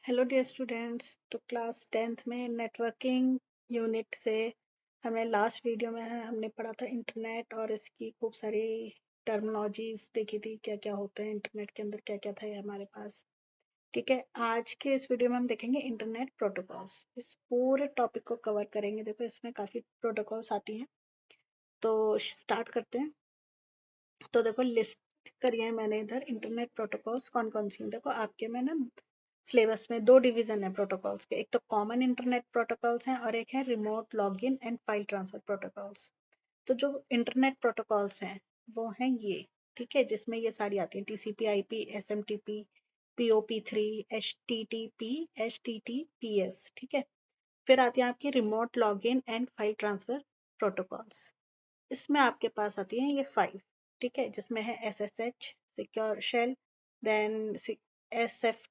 Hello dear students. तो class 10th में networking unit से हमने लास्ट वीडियो में हमने पढ़ा था इंटरनेट और इसकी खूब सारी टर्मिनोलॉजीज देखी थी, क्या क्या होते हैं इंटरनेट के अंदर, क्या क्या था ये हमारे पास। ठीक है, आज के इस वीडियो में हम देखेंगे इंटरनेट प्रोटोकॉल्स। इस पूरे टॉपिक को कवर करेंगे। देखो इसमें काफ़ी प्रोटोकॉल्स आती हैं, तो स्टार्ट करते हैं। तो देखो लिस्ट करिए मैंने इधर इंटरनेट प्रोटोकॉल्स कौन कौन सी हैं। देखो आपके में ना सिलेबस में दो डिवीजन है प्रोटोकॉल्स के, एक तो कॉमन इंटरनेट प्रोटोकॉल्स हैं और एक है remote login and file transfer protocols. तो जो इंटरनेट प्रोटोकॉल्स हैं वो हैं ये, ठीक है, जिसमें ये सारी आती हैं TCP IP SMTP POP3 HTTP HTTPS. ठीक है, फिर आती है आपकी remote login and file transfer protocols. इसमें आपके पास आती हैं ये 5, ठीक है, जिसमें है SSH secure shell, then SF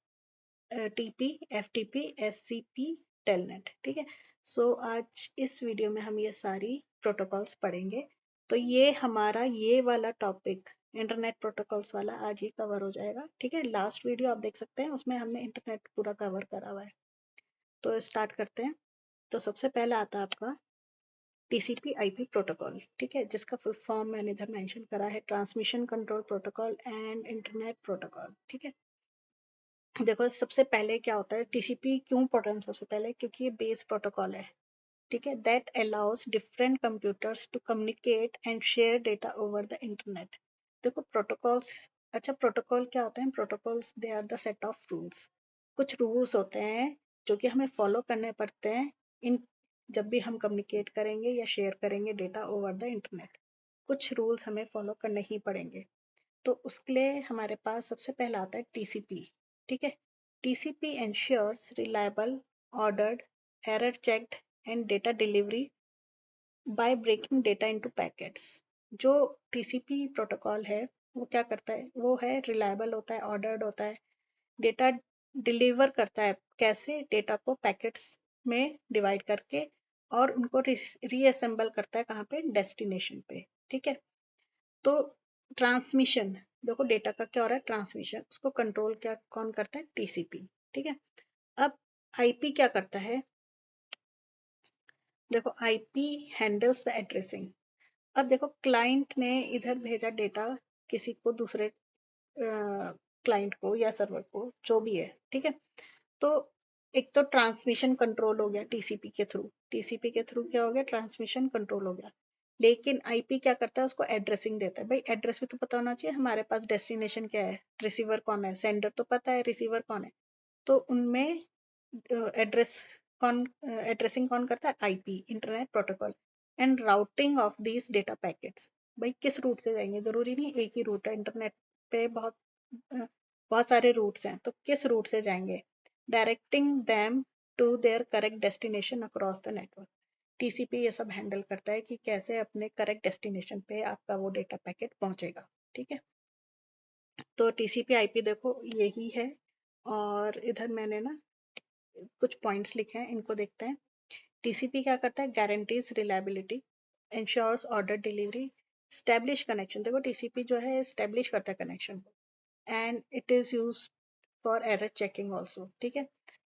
TP FTP SCP telnet. ठीक है, सो आज इस वीडियो में हम ये सारी प्रोटोकॉल्स पढ़ेंगे। तो ये हमारा ये वाला टॉपिक इंटरनेट प्रोटोकॉल्स वाला आज ही कवर हो जाएगा। ठीक है, लास्ट वीडियो आप देख सकते हैं, उसमें हमने इंटरनेट पूरा कवर करा हुआ है। तो स्टार्ट करते हैं। तो सबसे पहला आता है आपका टीसीपी आईपी प्रोटोकॉल, ठीक है, जिसका फुल फॉर्म मैंने इधर मेंशन करा है, transmission control protocol and internet protocol. ठीक है, देखो सबसे पहले क्या होता है, टीसीपी क्यों इम्पोर्टेंट सबसे पहले, क्योंकि ये बेस प्रोटोकॉल है। ठीक है, that allows different computers to communicate and share data over the internet. देखो प्रोटोकॉल्स, अच्छा प्रोटोकॉल क्या होते हैं, protocols they are the set of rules. कुछ रूल्स होते हैं जो कि हमें फॉलो करने पड़ते हैं इन जब भी हम कम्युनिकेट करेंगे या शेयर करेंगे डेटा ओवर द इंटरनेट। कुछ रूल्स हमें फॉलो करने ही पड़ेंगे। तो उसके लिए हमारे पास सबसे पहला आता है टीसीपी। ठीक है, TCP ensures reliable, ordered, error checked and data delivery by breaking data into packets. जो टीसीपी प्रोटोकॉल है वो क्या करता है, वो है रिलायबल होता है, ऑर्डर्ड होता है, डेटा डिलीवर करता है, कैसे, डेटा को पैकेट्स में डिवाइड करके और उनको रीअसेंबल करता है कहाँ पे, डेस्टिनेशन पे। ठीक है, तो ट्रांसमिशन, देखो डेटा का क्या हो रहा है, ट्रांसमिशन, उसको कंट्रोल क्या कौन करता है, टीसीपी। ठीक है, अब आईपी क्या करता है, देखो आईपी हैंडल्स द एड्रेसिंग। अब देखो क्लाइंट ने इधर भेजा डेटा किसी को, दूसरे क्लाइंट को या सर्वर को, जो भी है। ठीक है, तो एक तो ट्रांसमिशन कंट्रोल हो गया टीसीपी के थ्रू, टीसीपी के थ्रू क्या हो गया, ट्रांसमिशन कंट्रोल हो गया। लेकिन आईपी क्या करता है, उसको एड्रेसिंग देता है। भाई एड्रेस भी तो पता होना चाहिए हमारे पास, डेस्टिनेशन क्या है, रिसीवर कौन है, सेंडर तो पता है, रिसीवर कौन है। तो उनमें एड्रेस कौन, एड्रेसिंग कौन करता है, IP, internet protocol, and routing of these data packets. भाई किस रूट से जाएंगे, जरूरी नहीं एक ही रूट है, इंटरनेट पे बहुत सारे रूट्स हैं, तो किस रूट से जाएंगे, directing them to their correct destination across the network. TCP ये सब हैंडल करता है कि कैसे अपने करेक्ट डेस्टिनेशन पे आपका वो डेटा पैकेट पहुंचेगा। ठीक है, तो टीसीपी आईपी देखो यही है। और इधर मैंने ना कुछ पॉइंट्स लिखे हैं, इनको देखते हैं। टीसीपी क्या करता है, guarantees reliability, ensures order delivery, establish connection. देखो टीसीपी जो है स्टैब्लिश करता है कनेक्शन को, and it is use for error checking also. ठीक है,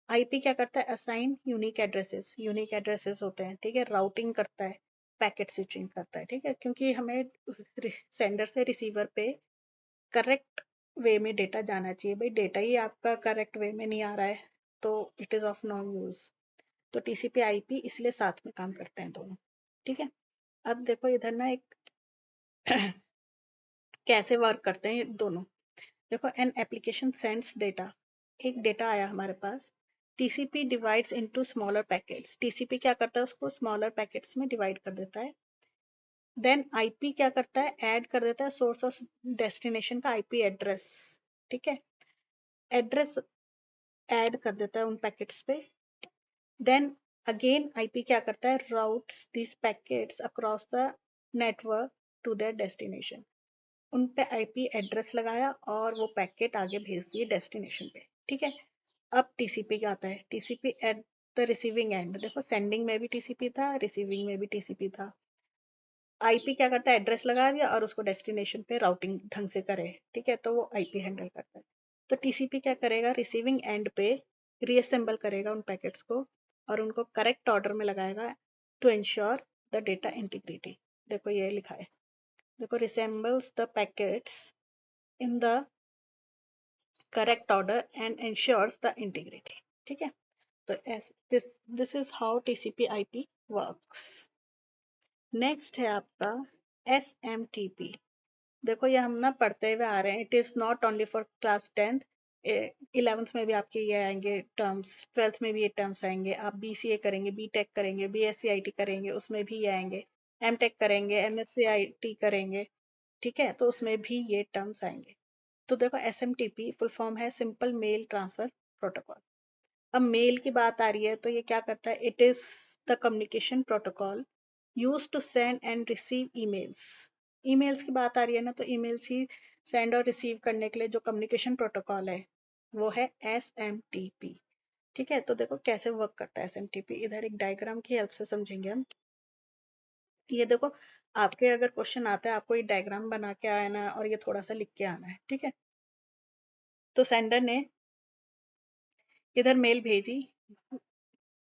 आईपी क्या करता है, असाइन यूनिक एड्रेसेस होते हैं। ठीक है, राउटिंग करता है, पैकेट स्विचिंग करता है। ठीक है, क्योंकि हमें सेंडर से रिसीवर पे करेक्ट वे में डेटा जाना चाहिए। भाई डेटा ही आपका करेक्ट वे में नहीं आ रहा है तो it is of no use. तो टीसीपी आईपी इसलिए साथ में काम करते हैं दोनों। ठीक है, अब देखो इधर ना एक कैसे वर्क करते हैं ये दोनों। देखो एन एप्लीकेशन सेंड्स डेटा, एक डेटा आया हमारे पास, TCP divides into smaller packets. TCP क्या करता है, उसको स्मॉलर पैकेट्स में डिवाइड कर देता है। देन आईपी क्या करता है, ऐड कर देता है सोर्स ऑफ डेस्टिनेशन का आईपी एड्रेस। ठीक है, एड्रेस ऐड कर देता है उन पैकेट्स पे। देन अगेन आईपी क्या करता है, routes this packets across the network to their destination. उन पे आईपी एड्रेस लगाया और वो पैकेट आगे भेज दिए डेस्टिनेशन पे। ठीक है, अब टीसीपी क्या आता है, TCP at the receiving end. देखो सेंडिंग में भी टीसीपी था, रिसीविंग में भी टीसीपी था। आईपी क्या करता है, एड्रेस लगा दिया और उसको डेस्टिनेशन पे राउटिंग ढंग से करे। ठीक है, तो वो आईपी हैंडल करता है। तो टीसीपी क्या करेगा, रिसीविंग एंड पे रीअसेंबल करेगा उन पैकेट्स को और उनको करेक्ट ऑर्डर में लगाएगा to ensure the data integrity. देखो ये लिखा है, देखो resembles the packets in the correct order and ensures the integrity. ठीक है, तो this is how TCP IP works. Next है आपका SMTP। देखो ये हम ना पढ़ते हुए आ रहे हैं, it is not only for class 10th, 11th में भी आपके ये आएंगे टर्म्स, 12th में भी ये टर्म्स आएंगे। आप BCA करेंगे, BTech करेंगे, BSc IT करेंगे, उसमें भी ये आएंगे। MTech करेंगे, MSc IT करेंगे, ठीक है, तो उसमें भी ये टर्म्स आएंगे। तो देखो SMTP फुल फॉर्म है सिंपल मेल ट्रांसफर प्रोटोकॉल। अब मेल की बात आ रही है तो ये क्या करता है, it is the communication protocol use to send and receive emails. Emails की बात आ रही है ना, तो ईमेल्स ही सेंड और रिसीव करने के लिए जो कम्युनिकेशन प्रोटोकॉल है वो है SMTP। ठीक है, तो देखो कैसे वर्क करता है SMTP, इधर एक डायग्राम की हेल्प से समझेंगे हम। ये देखो, आपके अगर क्वेश्चन आता है आपको ये डायग्राम बना के आना और ये थोड़ा सा लिख के आना है। ठीक है, तो सेंडर ने इधर मेल भेजी,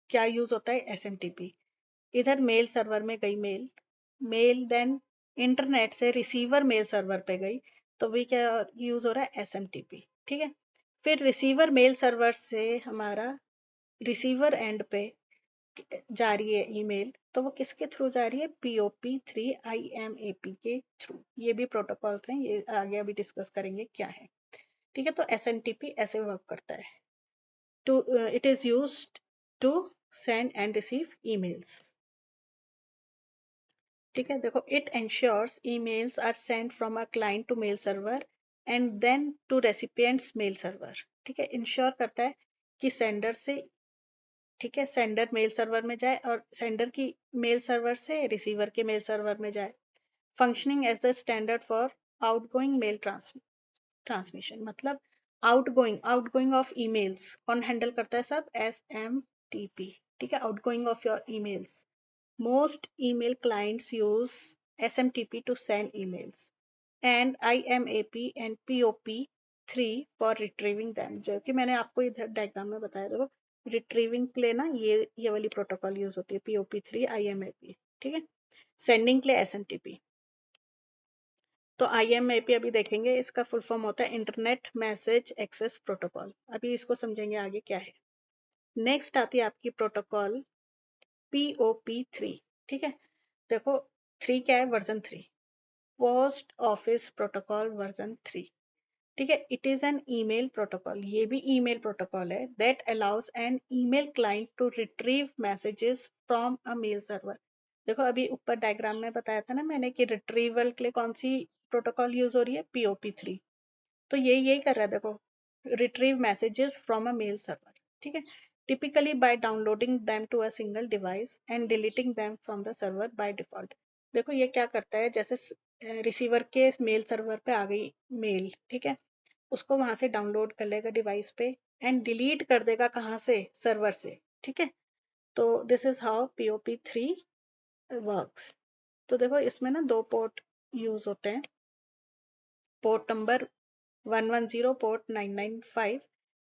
क्या यूज होता है SMTP। इधर मेल सर्वर में गई मेल, मेल देन इंटरनेट से रिसीवर मेल सर्वर पे गई, तो भी क्या यूज हो रहा है SMTP। ठीक है, फिर रिसीवर मेल सर्वर से हमारा रिसीवर एंड पे जा रही है ईमेल, तो वो किसके थ्रू जा रही है, POP3 IMAP के थ्रू। ये भी प्रोटोकॉल्स हैं, ये आगे अभी डिस्कस करेंगे क्या है। ठीक है, तो SMTP ऐसे वर्क करता है, to it is used to send and receive emails. ठीक है, देखो it ensures emails are send from a client to mail server and then to recipients mail server. ठीक है, इंश्योर करता है कि सेंडर से, ठीक है, सेंडर मेल सर्वर में जाए और सेंडर की मेल सर्वर से रिसीवर के मेल सर्वर में जाए। Functioning as the standard for outgoing mail transmission, मतलब आउटगोइंग ऑफ ईमेल्स कौन हैंडल करता है, सब SMTP। ठीक है, outgoing of your emails. Most email clients use SMTP to send emails and IMAP and POP3 for retrieving them, जो कि मैंने आपको इधर डायग्राम में बताया। देखो रिट्रीविंग के लिए ना ये वाली प्रोटोकॉल यूज होती है, POP3 IMAP। ठीक है, सेंडिंग के लिए SMTP। तो IMAP अभी देखेंगे, इसका फुल फॉर्म होता है इंटरनेट मैसेज एक्सेस प्रोटोकॉल। अभी इसको समझेंगे आगे क्या है। नेक्स्ट आती है आपकी प्रोटोकॉल POP3। ठीक है, देखो 3 क्या है, version 3, post office protocol version 3। ठीक है, it is an email protocol, ये भी ईमेल प्रोटोकॉल है that allows an email client to retrieve messages from a mail server. देखो अभी ऊपर डायग्राम में बताया था ना मैंने कि रिट्रीवल के लिए कौन सी प्रोटोकॉल यूज हो रही है, POP3। तो यही कर रहा है, देखो retrieve messages from a mail server. ठीक है, typically by downloading them to a single device and deleting them from the server by default। देखो ये क्या करता है, जैसे रिसीवर के मेल सर्वर पे आ गई मेल, ठीक है, उसको वहां से डाउनलोड कर लेगा डिवाइस पे एंड डिलीट कर देगा, कहाँ से, सर्वर से। ठीक है, तो this is how POP3 works. तो देखो इसमें ना 2 पोर्ट यूज होते हैं, port number 110, port 995।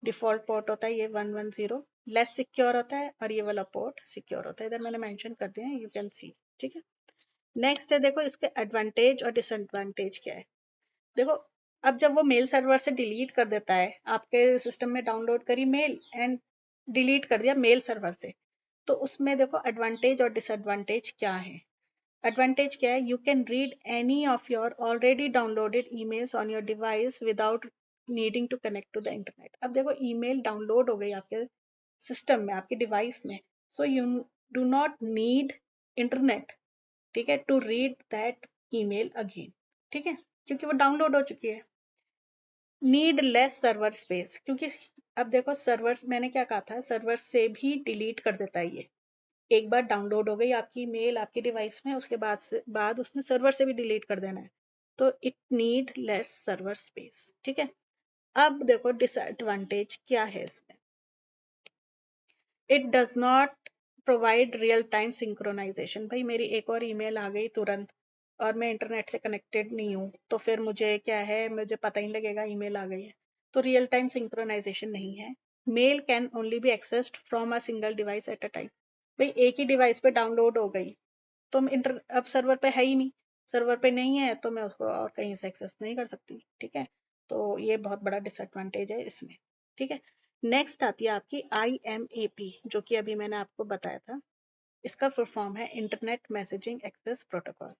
Default port होता है ये 110, लेस सिक्योर होता है, और ये वाला पोर्ट सिक्योर होता है, इधर मैंने मेंशन कर दिया है, यू कैन सी। ठीक है, नेक्स्ट है, देखो इसके एडवांटेज और डिसएडवांटेज क्या है। देखो अब जब वो मेल सर्वर से डिलीट कर देता है, आपके सिस्टम में डाउनलोड करी मेल एंड डिलीट कर दिया मेल सर्वर से, तो उसमें देखो एडवांटेज और डिसएडवांटेज क्या है। एडवांटेज क्या है, you can read any of your already downloaded emails on your device without needing to connect to the internet. अब देखो ईमेल डाउनलोड हो गई आपके सिस्टम में, आपके डिवाइस में, so you do not need internet, ठीक है, to read that email again. ठीक है, क्योंकि वो डाउनलोड हो चुकी है। नीड लेस सर्वर स्पेस, क्योंकि अब देखो सर्वर्स, मैंने क्या कहा था, सर्वर से भी डिलीट कर देता है ये। एक बार डाउनलोड हो गई आपकी मेल आपके डिवाइस में, उसके बाद उसने सर्वर से भी डिलीट कर देना है, तो it need less server space. ठीक है, अब देखो डिसएडवांटेज क्या है इसमें, it does not provide real time synchronisation. भाई मेरी एक और ईमेल आ गई तुरंत और मैं इंटरनेट से कनेक्टेड नहीं हूँ, तो फिर मुझे क्या है, मुझे पता ही लगेगा ईमेल आ गई है, तो रियल टाइम सिंक्रोनाइजेशन नहीं है। Mail can only B accessed from a single device at a time. भाई एक ही डिवाइस पे डाउनलोड हो गई तो अब सर्वर पे है ही नहीं, सर्वर पे नहीं है तो मैं उसको और कहीं से एक्सेस नहीं कर सकती, ठीक है। तो ये बहुत बड़ा डिसएडवांटेज है इसमें, ठीक है। नेक्स्ट आती है आपकी IMAP, जो कि अभी मैंने आपको बताया था। इसका फुल फॉर्म है इंटरनेट मैसेजिंग एक्सेस प्रोटोकॉल,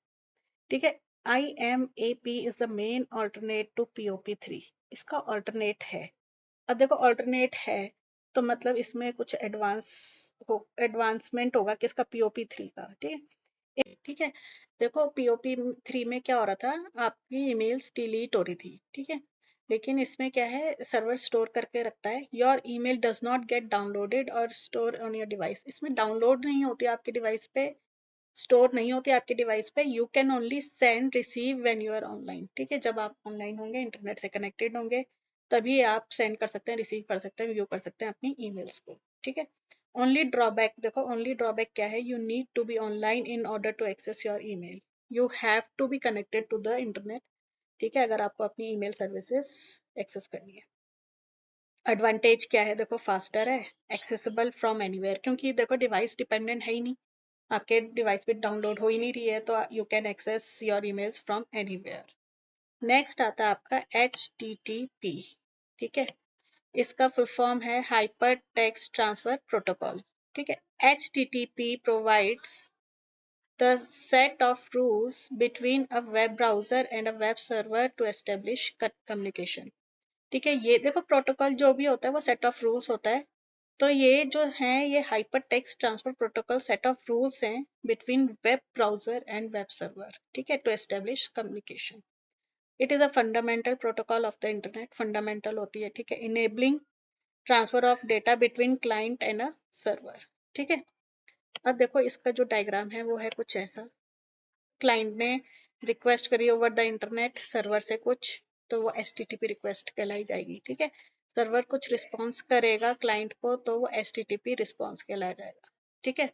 ठीक है। IMAP is the main alternate to POP3। इसका ऑल्टरनेट है। अब देखो ऑल्टरनेट है तो मतलब इसमें कुछ एडवांसमेंट होगा किसका, POP3 का, ठीक है। ठीक है, देखो POP3 में क्या हो रहा था, आपकी ईमेल्स डिलीट हो रही थी, ठीक है। लेकिन इसमें क्या है, सर्वर स्टोर करके रखता है, your email does not gate downloaded और स्टोर ऑन योर डिवाइस। इसमें डाउनलोड नहीं होती आपके डिवाइस पे, स्टोर नहीं होती आपके डिवाइस पे। You can only send receive when you are online, ठीक है। जब आप ऑनलाइन होंगे, इंटरनेट से कनेक्टेड होंगे, तभी आप सेंड कर सकते हैं, रिसीव कर सकते हैं, व्यू कर सकते हैं अपनी ईमेल्स को, ठीक है। ओनली ड्रॉबैक देखो, ओनली ड्रॉबैक क्या है, you need to be online in order to access your email. You have to be connected to the internet, ठीक है, अगर आपको अपनी ईमेल सर्विसेज एक्सेस करनी है। एडवांटेज क्या है, देखो फास्टर है, एक्सेसिबल फ्रॉम एनीवेयर, क्योंकि देखो डिवाइस डिपेंडेंट है ही नहीं, आपके डिवाइस पे डाउनलोड हो ही नहीं रही है, तो you can access your emails from anywhere. Next आता है आपका HTTP, ठीक है। इसका फुल फॉर्म है हाइपर टेक्स्ट ट्रांसफर प्रोटोकॉल, ठीक है। HTTP provides the set of rules between a web browser and a web server to establish communication, ठीक है। ये देखो प्रोटोकॉल जो भी होता है वो सेट ऑफ रूल्स होता है, तो ये जो है ये hyper text transfer protocol set of rules हैं between web browser and web server, ठीक है, to establish communication. It is a fundamental protocol of the internet, fundamental होती है, ठीक है, enabling transfer of data between client and a server, ठीक है। अब देखो इसका जो डायग्राम है वो है कुछ ऐसा, क्लाइंट ने रिक्वेस्ट करी ओवर द इंटरनेट सर्वर से कुछ, तो वो HTTP रिक्वेस्ट कहलाई जाएगी, ठीक है। सर्वर कुछ रिस्पॉन्स करेगा क्लाइंट को तो वो HTTP रिस्पॉन्स कहलाया जाएगा, ठीक है।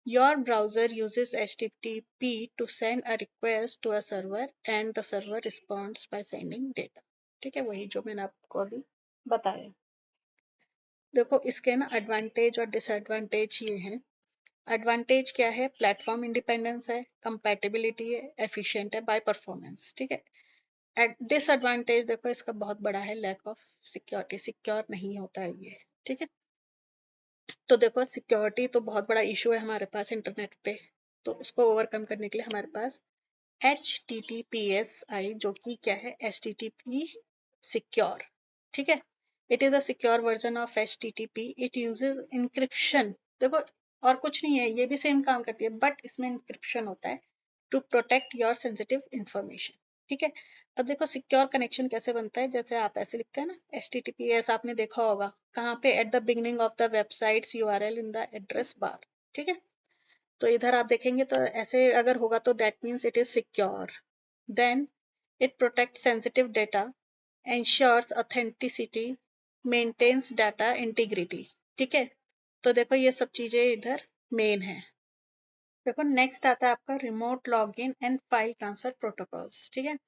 Your browser uses HTTP to send a request to a server and the server responds by sending data, ठीक है, वही जो मैंने आपको अभी बताया। देखो इसके ना एडवांटेज और डिसएडवांटेज ये हैं। एडवांटेज क्या है, प्लेटफॉर्म इंडिपेंडेंस है, कंपैटिबिलिटी है, एफिशिएंट है बाय परफॉर्मेंस, ठीक है। डिसएडवांटेज देखो इसका बहुत बड़ा है, लैक ऑफ सिक्योरिटी, सिक्योर नहीं होता है ये, ठीक है। तो देखो सिक्योरिटी तो बहुत बड़ा इशू है हमारे पास इंटरनेट पे, तो उसको ओवरकम करने के लिए हमारे पास HTTPS जो कि क्या है, HTTP सिक्योर, ठीक है। It is a secure version of HTTP, it uses encryption. देखो और कुछ नहीं है, ये भी सेम काम करती है बट इसमें इंक्रिप्शन होता है to protect your sensitive information, ठीक है। अब देखो सिक्योर कनेक्शन कैसे बनता है, जैसे आप ऐसे लिखते हैं ना, HTTPS आपने देखा होगा कहाँ पे, at the beginning of the websites URL in the address bar, ठीक है। तो इधर आप देखेंगे तो ऐसे अगर होगा तो that means it is secure. Then it protect sensitive data, ensures authenticity, maintains data integrity, ठीक है। तो देखो ये सब चीजें इधर मेन है। देखो नेक्स्ट आता है आपका remote login and file transfer protocols, ठीक है।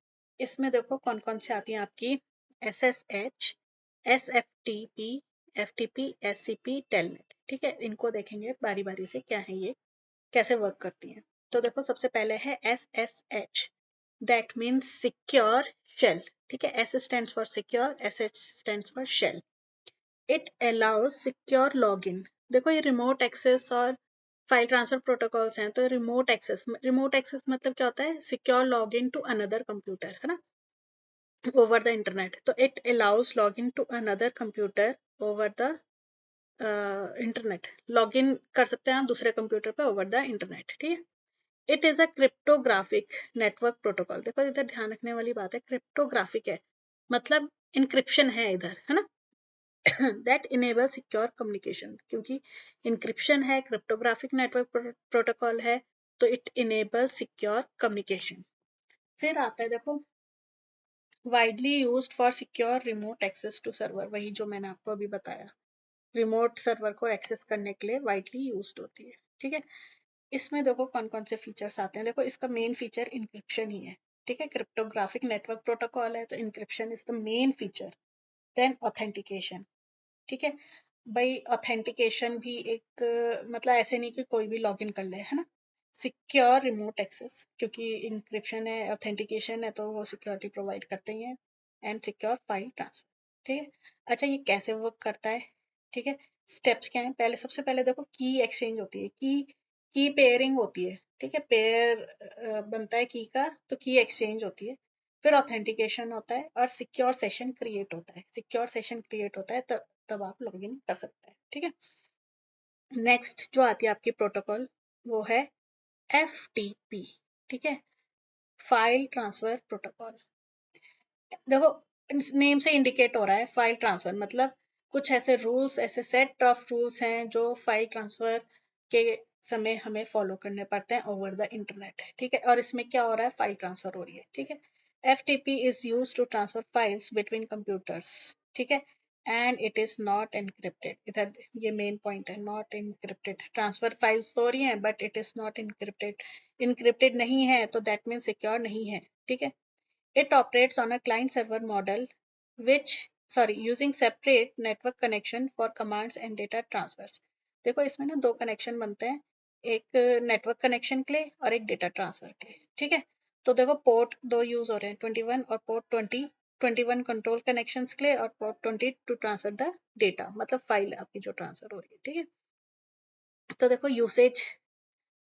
इसमें देखो कौन कौन से आती हैं आपकी, SSH, SFTP, FTP, SCP, telnet, ठीक है। इनको देखेंगे बारी बारी से क्या है ये, कैसे वर्क करती हैं। तो देखो सबसे पहले है SSH, that means secure shell, ठीक है। S stands for secure, SH stands for shell. It allows secure login. देखो ये रिमोट एक्सेस और फाइल ट्रांसफर प्रोटोकॉल्स हैं, तो रिमोट एक्सेस मतलब क्या होता है, secure login to another computer, है ना, ओवर द इंटरनेट। तो it allows login to another computer over the internet, login कर सकते हैं आप दूसरे कंप्यूटर पे ओवर द इंटरनेट, ठीक है। It is a cryptographic network protocol, देखो इधर ध्यान रखने वाली बात है, क्रिप्टोग्राफिक है मतलब इंक्रिप्शन है इधर, है ना, दैट इनेबल सिक्योर कम्युनिकेशन, क्योंकि इंक्रिप्शन है, क्रिप्टोग्राफिक नेटवर्क प्रोटोकॉल है, तो इट इनेबल सिक्योर कम्युनिकेशन। फिर आता है देखो widely used for secure remote access to server, वही जो मैंने आपको अभी बताया, रिमोट सर्वर को एक्सेस करने के लिए वाइडली यूज्ड होती है, ठीक है। इसमें देखो कौन कौन से फीचर्स आते हैं, देखो इसका मेन फीचर इंक्रिप्शन ही है, ठीक है। क्रिप्टोग्राफिक नेटवर्क प्रोटोकॉल है तो encryption is the main feature. Then authentication, ठीक है भाई। ऑथेंटिकेशन भी एक मतलब ऐसे नहीं कि कोई भी लॉगिन कर ले, है ना। सिक्योर रिमोट एक्सेस, क्योंकि इंक्रिप्शन है, ऑथेंटिकेशन है, तो वो सिक्योरिटी प्रोवाइड करते ही हैं। एंड सिक्योर फाइल ट्रांसफर, ठीक है। अच्छा, ये कैसे वर्क करता है, ठीक है। स्टेप्स क्या हैं, पहले सबसे पहले देखो की एक्सचेंज होती है, की पेयरिंग होती है, ठीक है। पेयर बनता है की का, तो की एक्सचेंज होती है। फिर ऑथेंटिकेशन होता है और सिक्योर सेशन क्रिएट होता है। सिक्योर सेशन क्रिएट होता है तब आप लॉगिन कर सकते हैं, ठीक है। नेक्स्ट जो आती है आपकी प्रोटोकॉल, वो है FTP, ठीक है, फाइल ट्रांसफर प्रोटोकॉल। देखो नेम से इंडिकेट हो रहा है फाइल ट्रांसफर, मतलब कुछ ऐसे रूल्स, ऐसे सेट ऑफ रूल्स हैं जो फाइल ट्रांसफर के समय हमें फॉलो करने पड़ते हैं ओवर द इंटरनेट, ठीक है। और इसमें क्या हो रहा है, फाइल ट्रांसफर हो रही है, ठीक है। FTP is use to transfer files between computers, ठीक है। And it is not encrypted, इधर ये मेन पॉइंट है, नॉट एनक्रिप्टेड। ट्रांसफर फाइल्स तो हो रही हैं but it is not encrypted. Encrypted नहीं है तो दैट मीन सिक्योर नहीं है, ठीक है। It operates on a client-server model, using separate network connection for commands and data transfers. देखो इसमें ना दो कनेक्शन बनते हैं, एक नेटवर्क कनेक्शन के लिए और एक डेटा ट्रांसफर के लिए, ठीक है। तो देखो पोर्ट दो यूज हो रहे हैं, 21 और पोर्ट 21 कंट्रोल कनेक्शन के लिए और port 20 to transfer the data, मतलब फाइल आपकी जो ट्रांसफर हो रही है, ठीक है। तो देखो यूसेज,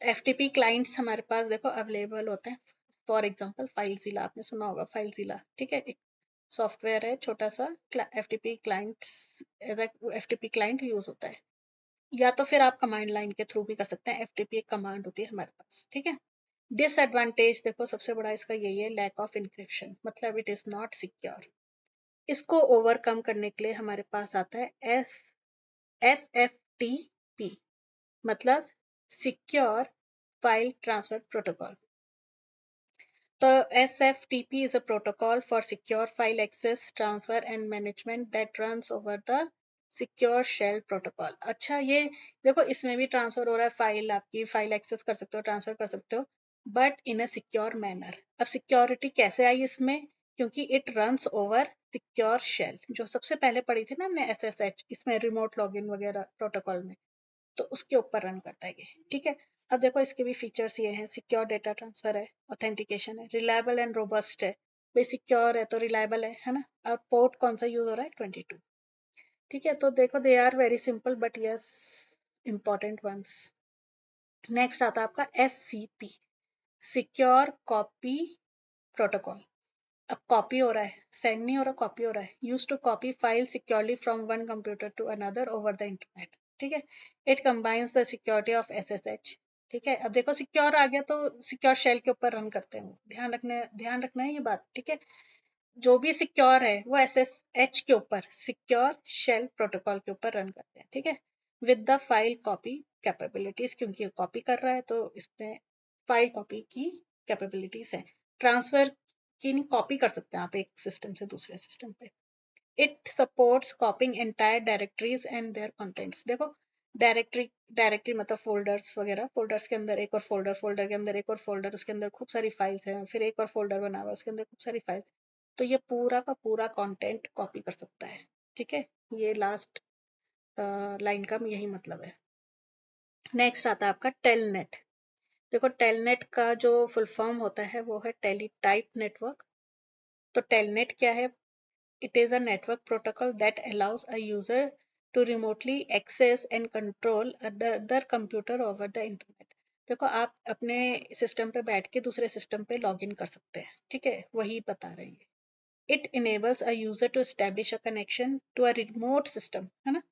FTP क्लाइंट्स हमारे पास देखो अवेलेबल होते हैं। फॉर एग्जांपल फाइलजीला, आपने सुना होगा फाइलजीला, ठीक है। एक सॉफ्टवेयर है छोटा सा, FTP clients, as FTP client use होता है। या तो फिर आप कमांड लाइन के थ्रू भी कर सकते हैं, FTP एक कमांड होती है हमारे पास, ठीक है। डिसएडवांटेज देखो सबसे बड़ा इसका यही है, लैक ऑफ इंक्रिप्शन, मतलब इट इज नॉट सिक्योर। इसको ओवरकम करने के लिए हमारे पास आता है SFTP, मतलब सिक्योर फाइल ट्रांसफर प्रोटोकॉल। तो SFTP is a protocol for secure file access, transfer and management that runs over the secure shell protocol। अच्छा, ये देखो इसमें भी ट्रांसफर हो रहा है, फाइल आपकी फाइल एक्सेस कर सकते हो, ट्रांसफर कर सकते हो, but in a secure manner. अब सिक्योरिटी कैसे आई इसमें, क्योंकि it runs over secure shell, जो सबसे पहले पढ़ी थी ना हमने SSH, इसमें रिमोट लॉगिन वगैरह प्रोटोकॉल में, तो उसके ऊपर रन करता है ये, ठीक है। अब देखो इसके भी फीचर्स ये हैं, सिक्योर डेटा ट्रांसफर है, ऑथेंटिकेशन है, रिलायबल एंड रोबस्ट है। भाई सिक्योर है तो रिलायबल है ना। और पोर्ट कौन सा यूज हो रहा है, 22, ठीक है। तो देखो they are very simple but yes important ones. Next आता है आपका SCP, सिक्योर कॉपी प्रोटोकॉल। अब कॉपी हो रहा है, सेंड नहीं हो रहा, कॉपी हो रहा है। Use to copy file securely from one computer to another over the internet, ठीक है। It combines the security of SSH, ठीक है। अब देखो सिक्योर आ गया तो सिक्योर शेल के ऊपर रन करते हैं, ध्यान रखना है ये बात, ठीक है। जो भी सिक्योर है वो SSH के ऊपर, सिक्योर शेल प्रोटोकॉल के ऊपर रन करते हैं, ठीक है। With the file copy capabilities, क्योंकि ये कॉपी कर रहा है तो इसमें फाइल कॉपी की कैपेबिलिटीज है। ट्रांसफर की नहीं, कॉपी कर सकते हैं आप एक सिस्टम से दूसरे सिस्टम पे। It supports copying entire directories and their contents. देखो डायरेक्टरी मतलब फोल्डर्स वगैरह, फोल्डर्स के अंदर एक और फोल्डर, फोल्डर के अंदर एक और फोल्डर, उसके अंदर खूब सारी फाइल्स हैं, फिर एक और फोल्डर बना हुआ है उसके अंदर खूब सारी फाइल्स, तो ये पूरा का पूरा कंटेंट कॉपी कर सकता है, ठीक है। ये लास्ट लाइन का यही मतलब है। नेक्स्ट आता है आपका टेलनेट। देखो टेलनेट का जो फुल फॉर्म होता है वो है टेलीटाइप नेटवर्क। तो टेलनेट क्या है, it is a network protocol that allows a user to remotely access and control other computer over the internet। देखो आप अपने सिस्टम पे बैठ के दूसरे सिस्टम पे लॉग इन कर सकते हैं, ठीक है, वही बता रहे हैं। It enables a user to establish a connection to a remote system, है ना,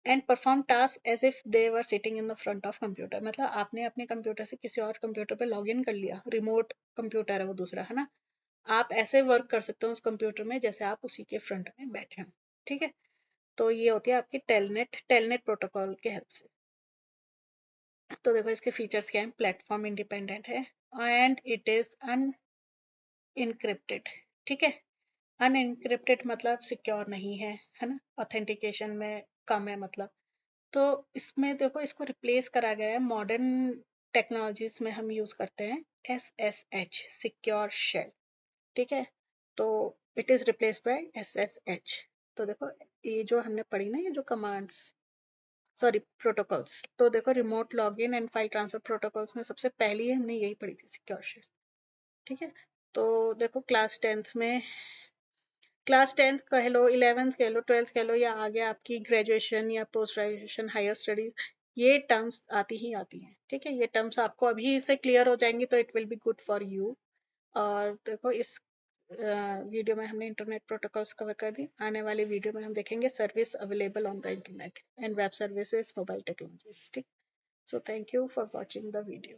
and perform tasks as if they were sitting in the front of computer। मतलब आपने अपने कंप्यूटर से किसी और कंप्यूटर पे लॉग इन कर लिया, रिमोट कंप्यूटर है वो दूसरा, है ना, आप ऐसे वर्क कर सकते हो उस कंप्यूटर में जैसे आप उसी के फ्रंट में बैठे हो, ठीक है। तो ये होती है आपकी टेलनेट प्रोटोकॉल के हेल्प से। तो देखो इसके फीचर्स क्या हैं, प्लेटफॉर्म इंडिपेंडेंट है एंड इट इज अनइनक्रिप्टेड, ठीक है। अनइनक्रिप्टेड मतलब सिक्योर नहीं है ना, ऑथेंटिकेशन में कम है मतलब। तो इसमें देखो इसको रिप्लेस करा गया है, मॉडर्न टेक्नोलॉजीज में हम यूज करते हैं SSH, सिक्योर शेल, ठीक है। तो it is replaced by SSH। तो देखो ये जो हमने पढ़ी ना, ये जो कमांड्स, सॉरी प्रोटोकॉल्स, तो देखो remote login and file transfer protocols में सबसे पहली हमने यही पढ़ी थी, सिक्योर शेल। ठीक है, तो देखो क्लास टेंथ कह लो, 11th कह लो, 12th कह लो, या आगे आपकी ग्रेजुएशन या पोस्ट ग्रेजुएशन हायर स्टडीज, ये टर्म्स आती ही आती हैं। ठीक है, ये टर्म्स आपको अभी से क्लियर हो जाएंगी तो it will be good for you. और देखो इस वीडियो में हमने इंटरनेट प्रोटोकॉल्स कवर कर दी। आने वाली वीडियो में हम देखेंगे service available on the internet and web services, mobile technologies. ठीक, so thank you for watching the video.